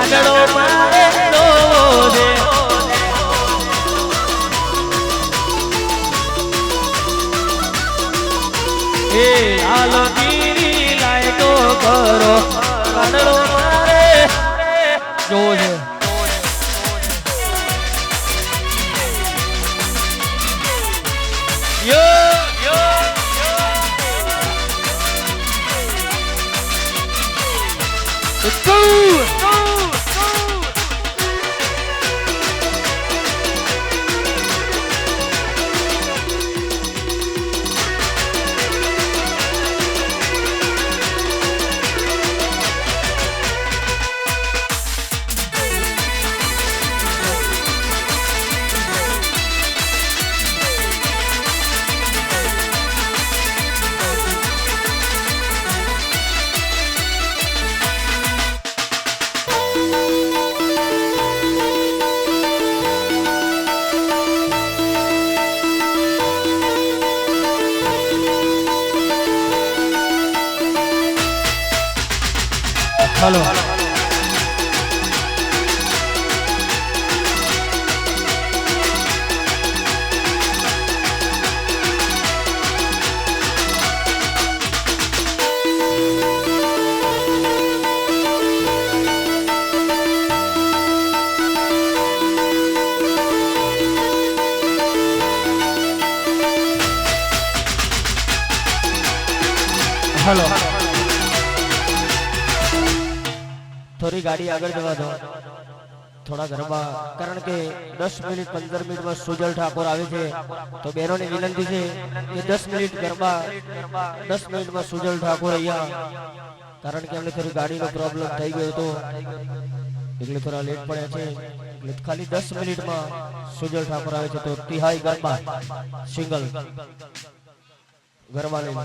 કાગડો મારે દોવો છે એ હાલો ગીરી લાયકો કરો કાગડો મારે જોવો છે Let's go! हेलो हेलो थोड़ी गाड़ी आगे जवा दो थोड़ा गरबा कारण के 10 मिनिट 15 मिनिट में सुजल ठाकुर आवे छे तो बहनों ने विनंती है कि 10 मिनिट गरबा 10 मिनिट में सुजल ठाकुर अहिया कारण के हमने थोड़ी गाड़ी नो प्रॉब्लम થઈ ગયો તો એટલે થોડા લેટ પડ્યા છે એટલે ખાલી 10 મિનિટ માં સુજલ ઠાકોર આવે છે તો તિહાઈ ગરબા સિંગલ ગરબા લઈને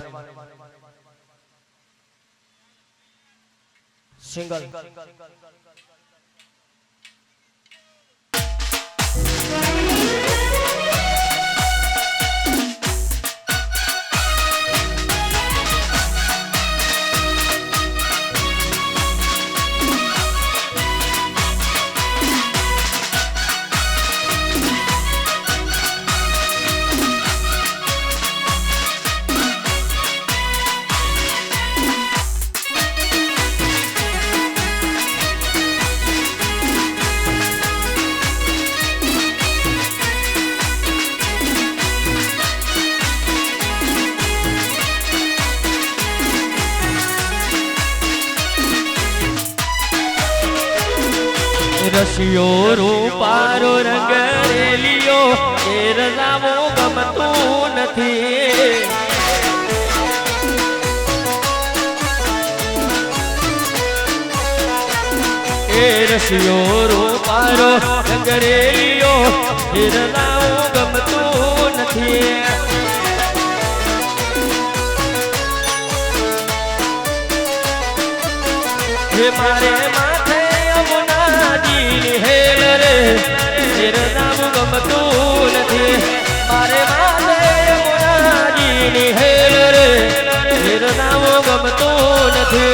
सिंगल रसियो रूपारो रंग रेलियो ए रजामो गमतू नथी ए रसियो रूपारो रंग रेलियो ए रजामो गमतू नथी हे मारे माथे हेल रे तेरे नाम गमतू नथी मारे माथे मुराजी हेल रे तेरे नाम गमतू नथी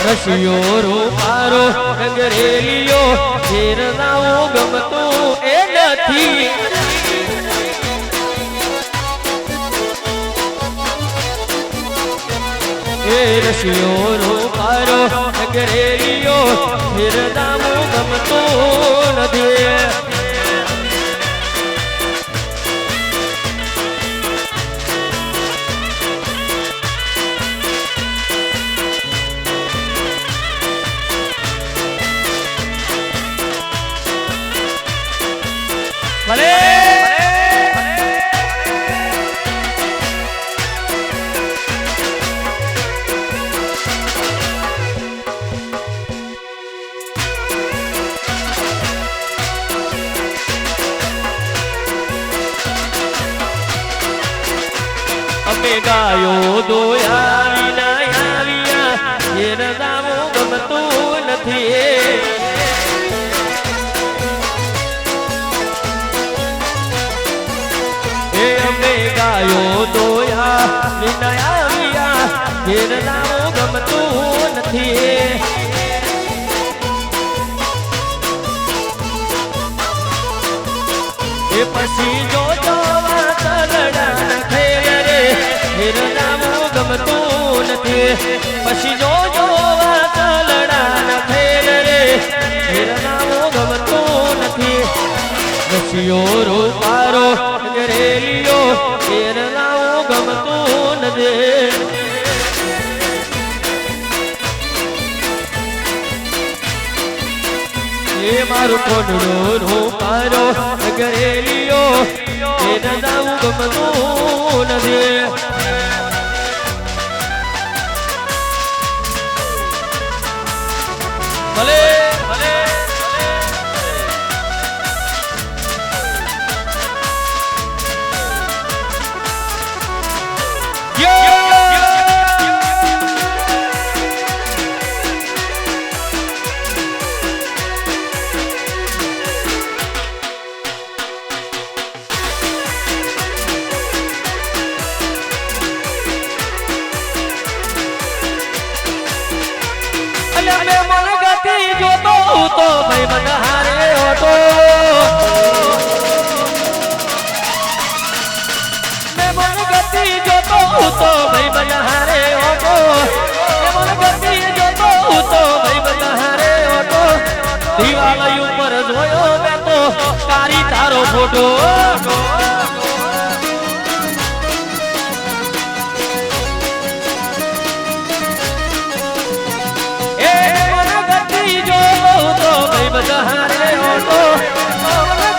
रसियो रूपारो रंग रेलियो तेरे नाम गमतू ए नथी रसियो रूपारो रंग रेलियो तेरे नाम गमतू नथी भले गायो दोया विना आविया ये रजामो गमतू नथी ए अमे गायो दोया विना आविया ये रजामो गमतू नथी એ પછી જો તલડા ખેલ રે હિરનામું ગમતું નથી પછી જો તલડા ખેલ રે હિરનામું ગમતું નથી રસિયો રૂપારો ગરેલિયો હિરનામું ગમતું નથી એ મારું કોડડો રૂપારો ગરેલિયો હિરનામું ગમતું નથી ભલે ભલે તો ભાઈ મને હારે ઓટો મેં મન ગતિ જોતો તો ભાઈ મને હારે ઓટો મેં મન ગતિ જોતો તો ભાઈ મને હારે ઓટો દિવાલ ઉપર જોયો મેં તો તારી તારો ફોટો બધારે ઓટો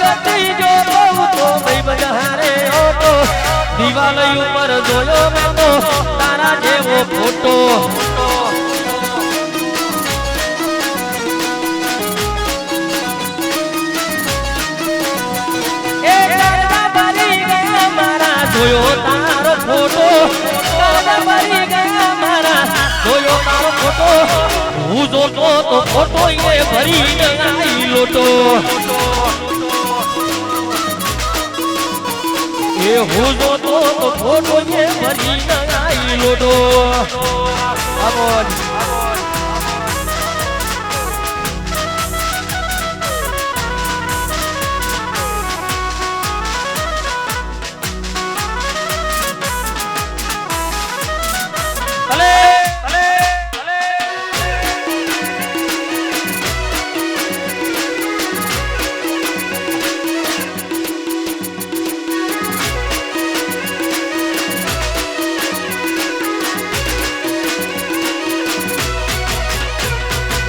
ગતિ જો તો ભાઈ બધારે ઓટો દિવાલ ઉપર જોયો મેં તો તારા જેવો ફોટો એ દાદા ભરી ગયા મારા જોયો તારો ફોટો દાદા ભરી ગયા મારા જોયો તારો ફોટો હું જોતો તો ફોટો એ ભરી ગઈ લોટો એ હું જોતો તો ફોટો એ ભરી ગઈ લોટો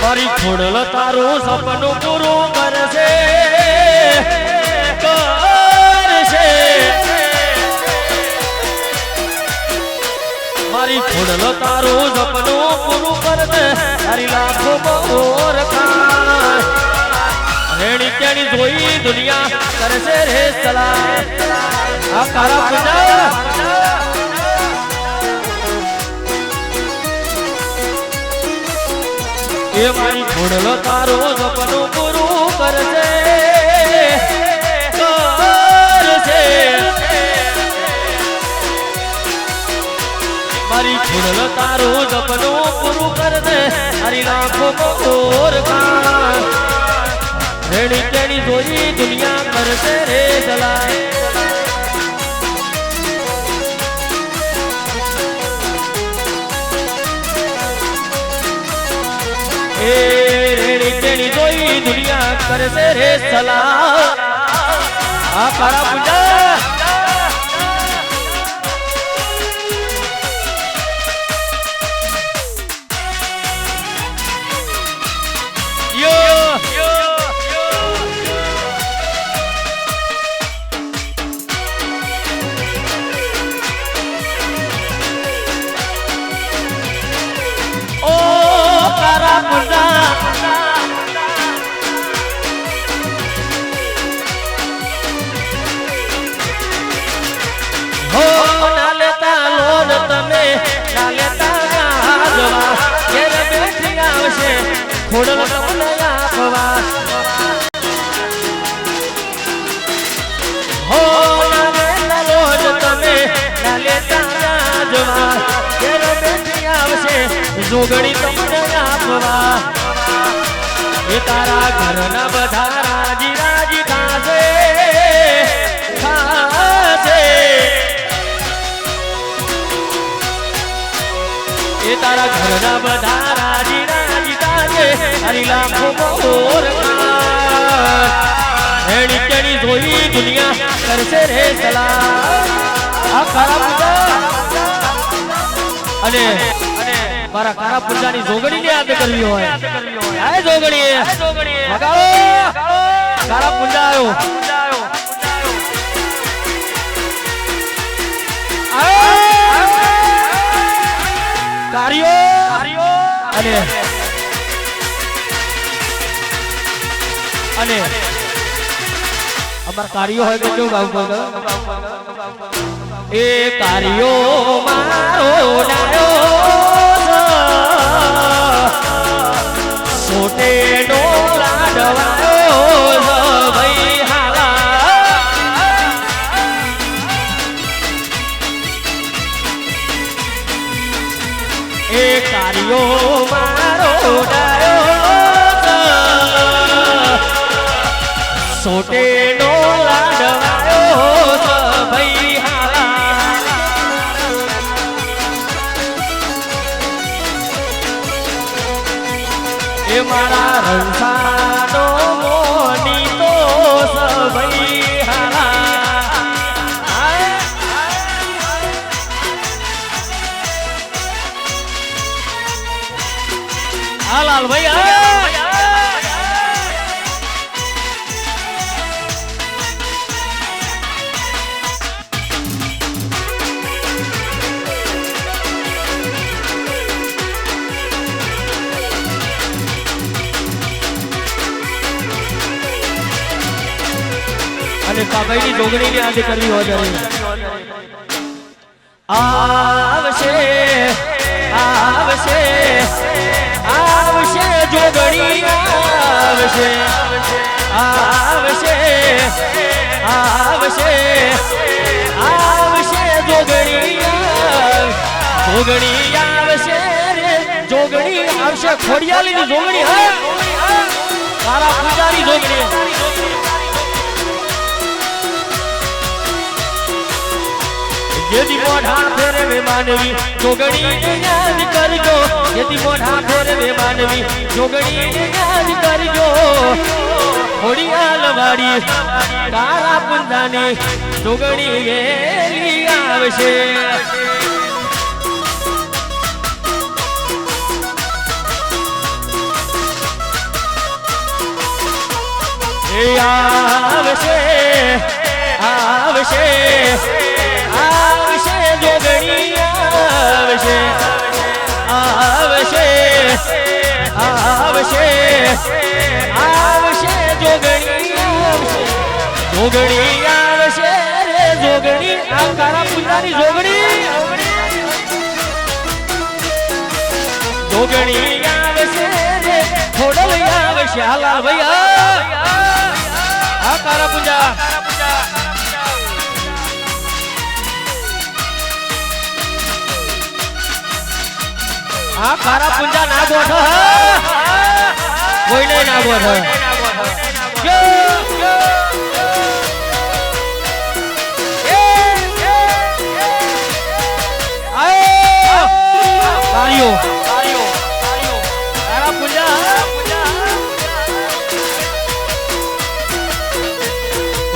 મારી ખોડલ તારું સપનું પૂરું કરશે મારી ખોડલ તારું સપનું પૂરું કરશે તારી લાખો મોર ખાય રેણી કેણી જોઈ દુનિયા કરશે રે સલાહ આ તારા પૂજા એ મારી ખોડલ તારું સપનું પૂરું કરશે મારી ખોડલ તારું સપનું પૂરું કરશે તારી લાખો મોર ખાય રેણી કેણી જોઈ દુનિયા કરશે રે જલાય એ રેણી કેણી જોઈ દુનિયા કરશે રે સલાહ આ પારા પૂજા ખોડલ તમને આપવા હો ના લોજ તમે ના લેતા રાજવા ઘેર બેઠી આવશે જોગણી તમને આપવા એ તારા ઘરના બધા રાજી રાજી થાશે મારા ઘરના બધા રાજી રાજી તાજે હરી લાખો મોર એની તેની જોઈ દુનિયા કરશે રે સલામ આ કારા પૂજા અને મારા કારા પૂજાની જોગણીને યાદ કરવી હોય આ જોગણી વગાડો કારા પૂજા આવ્યો કાર્યો અને અમાર કાર્યો હોય તો કેવું ગાવું એ કાર્યો મારો સોટે નો લાડવાયો ભાઈ હાલા એ કાર્યો મારો સોટે નો લાડવાયો ભાઈ હાલા એ મારા રંસાનો મોની તો ભાઈ હાલા લાલ ભાઈ અને કાકાઈની જોગણીની આજે કરવી હોય આવશે આવશે આવશે જોગણી આવશે આવશે આવશે આવશે જોગણી જોગણી આવશે રે જોગણી આવશે ખોડિયાલીની જોગણી હા તારા પૂજારી જોગણી જેદી મોઢા ફેરે વે માનવી જોગણી યાદ કરજો જેદી મોઢા ફેરે વે માનવી જોગણી યાદ કરજો ખોડિયાલ વાડી તારા પુંજાની જોગણી વેલી આવશે એ આવશે આવશે જોગણી આવશે આવશે આવશે આવશે જોગણી આવશે જોગણી આવશે રે જોગણી આ કારા પૂજાની જોગણી જોગણી આવશે રે ખોડલ આવશે હાલા ભૈયા આ કારા પૂજા આ કારા પૂંજા ના ગોઠ કોઈને ના ગોઠ કારા પૂંજા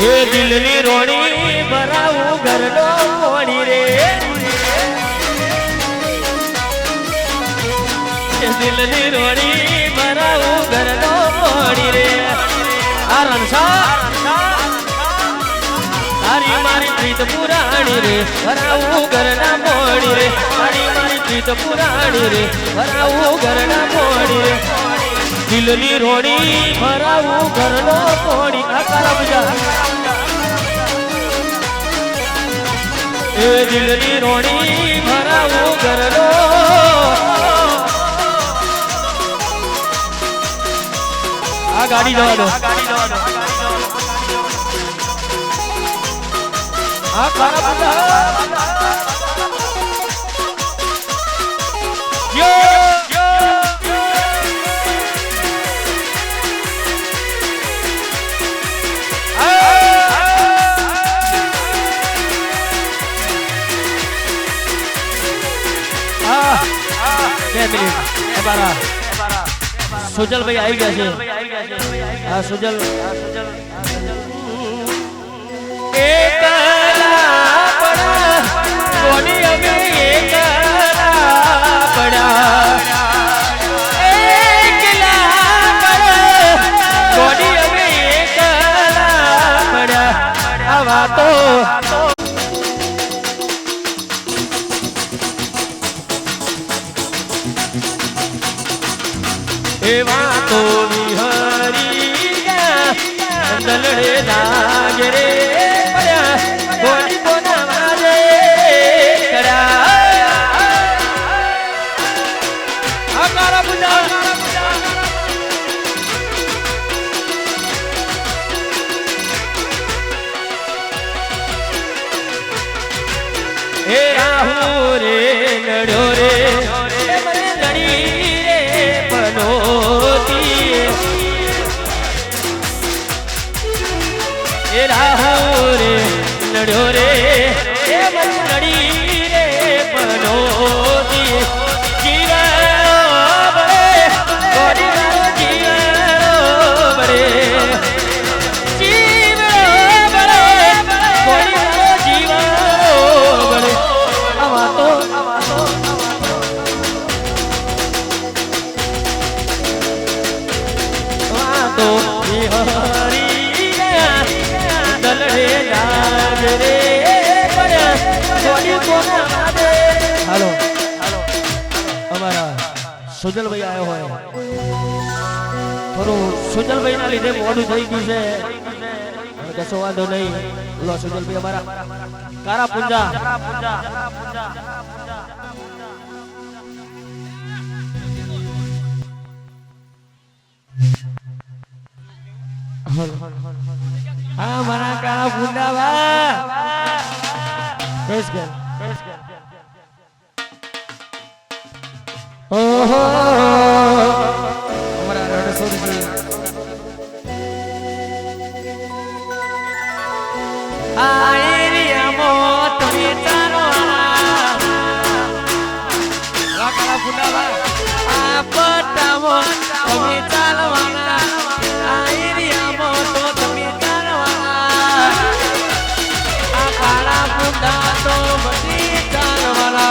એ દિલની રોણી ભરાવું ઘરનો મોણી રે દિલની રોણી ભરાવું ઘરનો મોડી રે આ રણસા તારી મારી પ્રીત પુરાણી રે ભરાવું ઘરના મોડી રે તારી મારી પ્રીત પુરાણી રે ભરાવું ઘરના મોડી રે દિલની રોણી ભરાવું ઘરનો મોડી આ કારા પૂજા એ દિલની રોણી ભરાવું ઘરનો આ ગાડી જવા દો આ કારા પૂજા सुजल भाई आई गया है सुजल एकला पड़ा कोनी अभी एकला पड़ा एकला पड़ा कोनी अभी एकला पड़ा आवा तो एवा तो विहरी दलड़े नागरे पड़ा कोनी कोना मारे करा आकारा बुझा ए राहु रे लड़ो रे लड़ी रे बनोती ए राहु रे लड़ो रे लड़ी रे बनोती जीवन बड़े गोरी जीवन बड़े जीवन बड़े गोरी जीवन बड़े आवा तो तो हरी दलड़े नागरे पड़ा कोनी कोना मारे हेलो हमारा सुजल भाई आयो है थोड़ो सुजल भाई ना लीधे मोडू થઈ ગયું છે કશો વાંધો નહીં લો સુજલ ભાઈ અમારા કારા પુંજા हाँ मना का बुंदा बा पेश कर ओहो हमारा रणसोर जी आयरिया मोत बेचारो वाला बुंदा बा आपटा मोत बेचारो वाला आयरिया मोत तो बड़ी चालवाला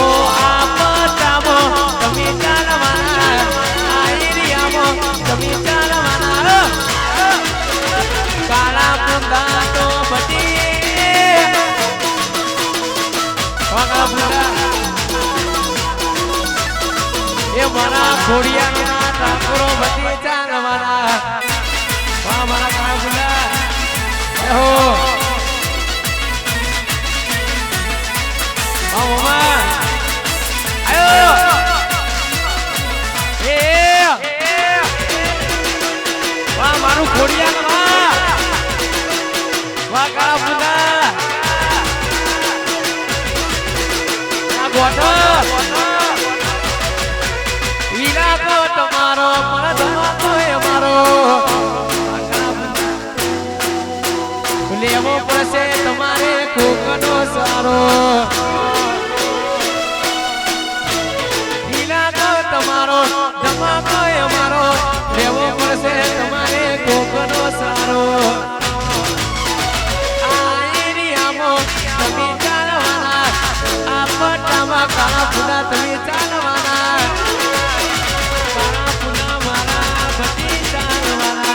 ओ आपटामो तमी चालवाला आयरियामो तमी चालवाला काला पुंदा तो बड़ी वाला पुंदा ये मना घोड़िया ना ठाकुरो बड़ी चालवाला हमारा कहा बुला हो मामा आयो ए वाह मारू खोड़िया वाह कहा बुला ना गोटो वीरा को तुम्हारो मन धमाको है मारो लेवो पड़से तुम्हारे कोकनो सारो ढीला तो तुम्हारो धमाको हमारो लेवो पड़से तुम्हारे कोकनो सारो आयरियामो तमी चालवाना आपटामा काला फुला तमी चालवाना काला फुला मारा बटी चालवाना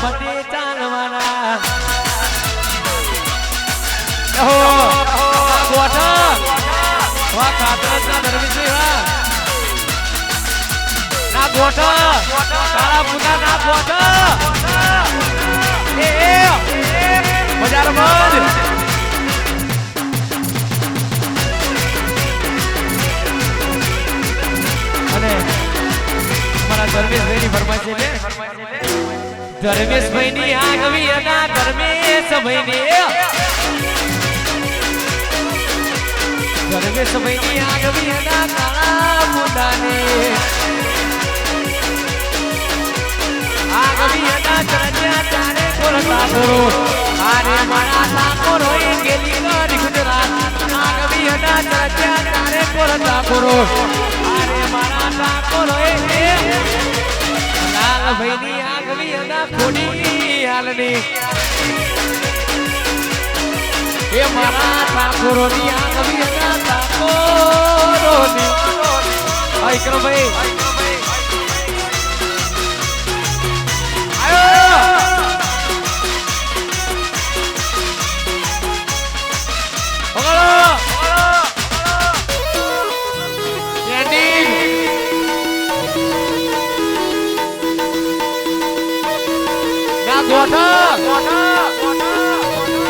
बटे चालवाना हो गोटा वा खातरचा धर्मीचे ना गोटा काळा पुन्हा ना गोटा ए बजार बंद અને અમારા ધર્મેશ ભાઈની ફરમાઈશ છે ધર્મેશ ભાઈની આગવી અના ધર્મેશ ભાઈની ધર્મેશ ભાઈની આગવી અના કાળા મુંડાને ઠાકોરો આરે મારા ઠાકોરો એ ગેલી કરી ગુજરાત આગવી હડા ચાચ્યા તારે કોર ઠાકોરો આરે મારા ઠાકોરો એ લાલ ભાઈની આગવી હડા ખોડી હાલની એ મારા ઠાકોરોની આગવી હડા ઠાકોરોની આઈ કરો ભાઈ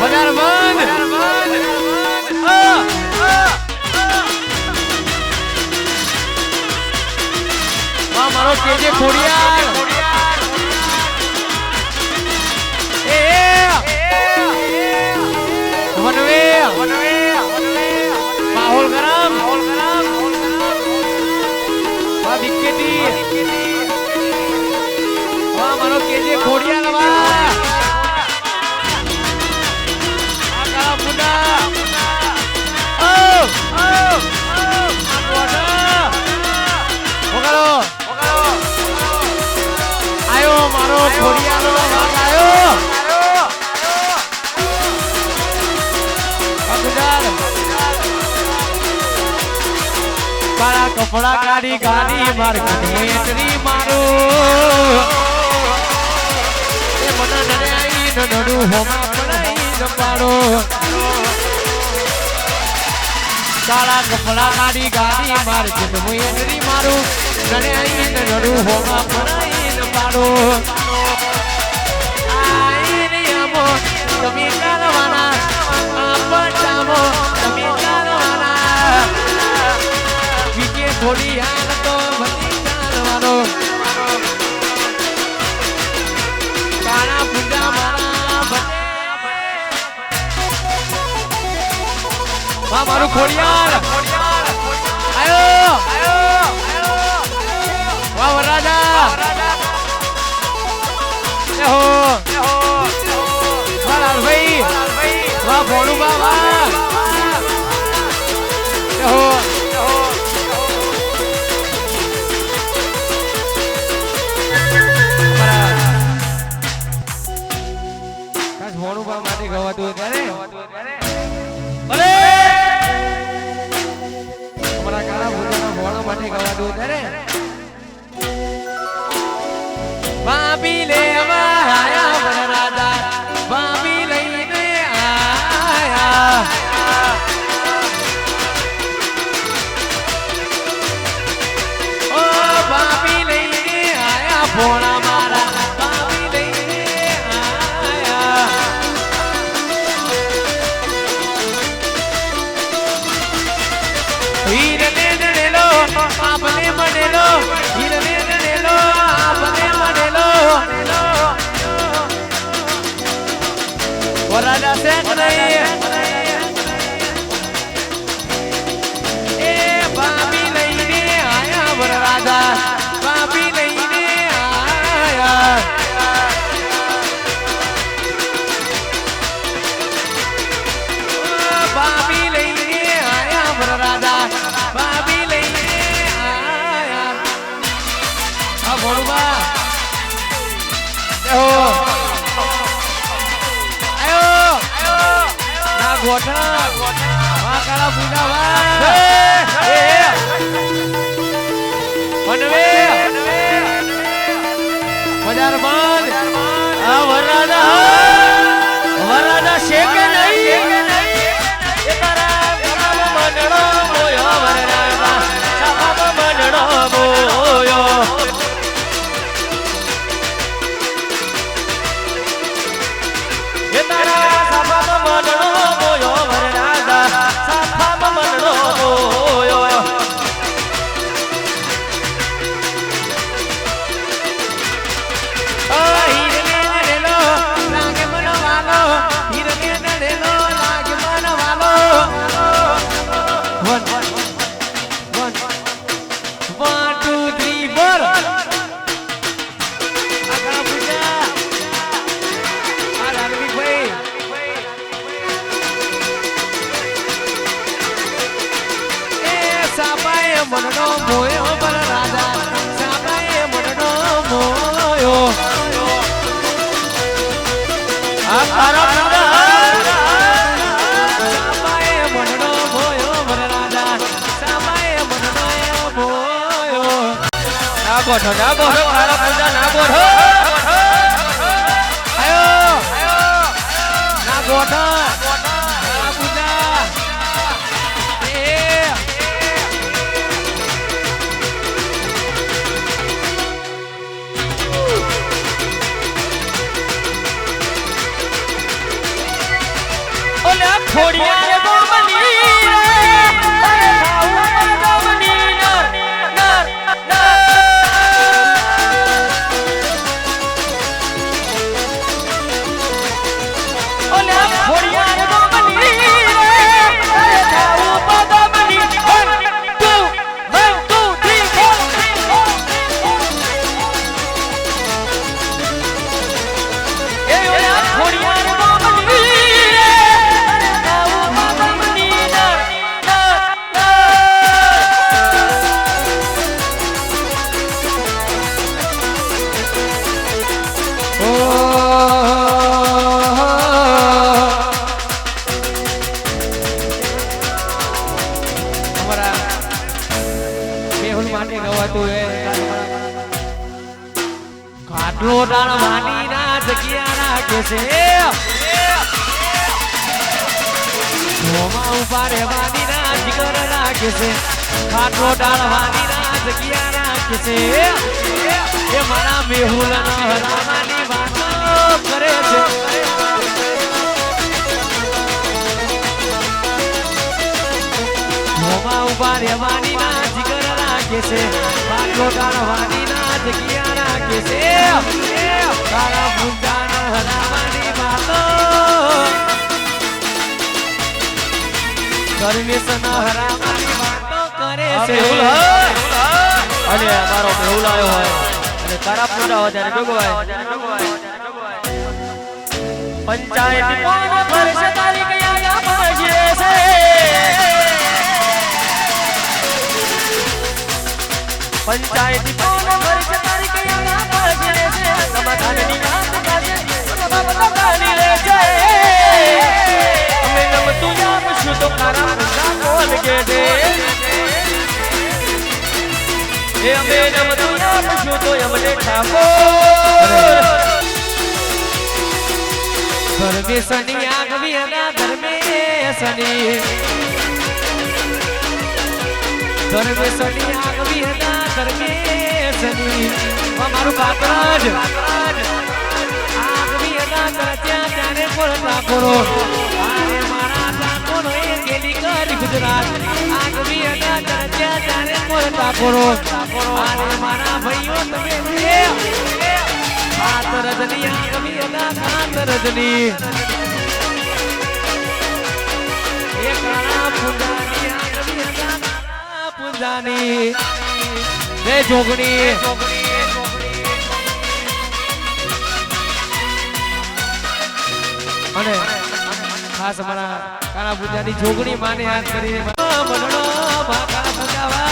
બજાર બંધ મારો કેજે ખોડિયાર વનવે માહોલ ગરમ વિકેટી મારો કેજે ખોડિયાર મારો ખોડિયાનો ભાગ આવ્યો કાળા કપડા કાઢી ગાડી માર્કેટ એન્ટ્રી મારું એ મને નડે આઈ નડું હોમા પડાઈ ન પાડો કાળા કપડા કાઢી ગાડી માર્કેટ એન્ટ્રી મારું નડે આઈ નડું હોમા પડાઈ ન પાડો આઈ નિયમો તમે કરવાના આપટામો તમે કરવાના વિકે થોડી હાલ તો ભલી ચાલવાનો કાળા પૂજા મારા ભલે મારું ખોડિયાર આયો વાહ વરરાજા એહો વાહ ભાઈ વાહ ભોળુ બાબા એહો ભોળુ બાબા માટે ગવાતું ત્યારે અરે અમારા કાળા ભૂજાના ભોળા માટે ગવાતું ત્યારે બાબી લેવા આયા વરરાજા બાબી લઈને આયા ઓ બાબી લઈને આયા ભોળા મારા બાબી લઈને આયા હીરને જડેલો આપને મળેલો હીરને જડેલો આપને વરરાજા છે કે નહીં એ બાબી લઈને આયા વરરાજા બાબી લઈને આયા બાબી લઈને આયા વરરાજા બાબી લઈને આયા આ ભોળુબા ગોઠા વા કાળા બુડાવા વનવે બજાર બંધ આ વરરાજા શેક નહીં એ તારા ગરામાં મંડળો મોયો વરરાજા સાફામાં મંડળો મોયો એ તારા સાફામાં મંડળો હીરને ગોઠો ના ગોઠો કાળા પૂજા ના ગોઠો આયો ના ગોઠા કાળા પૂજા ઓલા ખોડિયા રે ગોમની રે અરે ખાવું ગોમની નર નર નર ઓલા ખોડિયા રે ગોમની રે અરે ખાવું ગોમની 1 2 3 4 એ ઓલા ખોડિયા રે ગોમની ખાટલો ડાળ વાની ના જગ્યા રાખે છે મોમાં ઉભા રહેવાની ના જીગર રાખે છે ખાટલો ડાળ વાની ના જગ્યા રાખે છે એ મારા મેહુલ હરાવાની વાતો કરે છે મોમાં ઉભા રહેવાની ના જીગર રાખે છે ખાટલો ડાળ વાની ના જગ્યા રાખે છે કાળા પૂજાના હરાવાની વાતો પરમેશ્વરના હરાવાની વાતો કરે છે અને અમારો મેહુલ આવ્યો હોય અને કાળા પૂજા હોય ત્યારે જોગવાય પંચાયત કોણ વર્ષ તારીખ યાદ પડશે છે પંચાયત કોણ વર્ષ તારીખ યાદ પડશે છે સમાધાનની વાત કાજે બતાની લે છે અમે નમ તું યાદ શું તો કાળા પૂજા કોણ કે છે એ અમે નમ તું યાદ શું તો અમને ઠાકોર ધર્મેશની આગવી હતા ધર્મેશની આગવી હતા ધર્મેશની અમારું કાકરાજ આગવી હતા ત્યાં ત્યારે કોળતા કોરો આરે મારા ઠાકોરો એ ગેલી કરી ગુજરાત આગવી હતા ત્યાં ત્યારે કોળતા કોરો આરે મારા ભાઈઓ તમે ખાતરજની આગવી હતા ખાતરજની એ કાળા પૂજાની આગવી હતા કાળા પૂજાની જય જોગણી અને ખાસ અમારા કાળા પૂજાની જોગણી માને યાદ કરીને મનડો મા કાળા પૂજાવા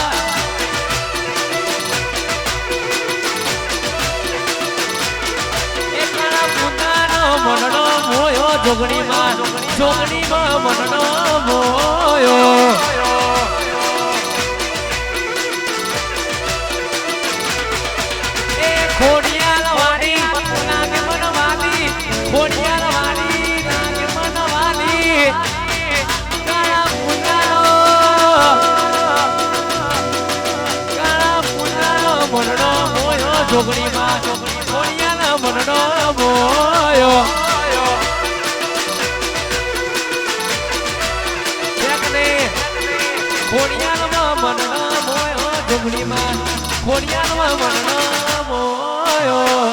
મનનો મોયો જોગણીમાં મનનો મોયો એ ખોડિયાલ વાળી નાગે મનવાલી ખોડિયાલ વાળી નાગે મનવાલી કાળા પૂજાનો મનનો મોયો જોગણીમાં ખોડિયાલ મનનો મોયો ખોડિયાલમાં મનનો મોયો જોગણીમાં ખોડિયાલમાં મનનો મોયો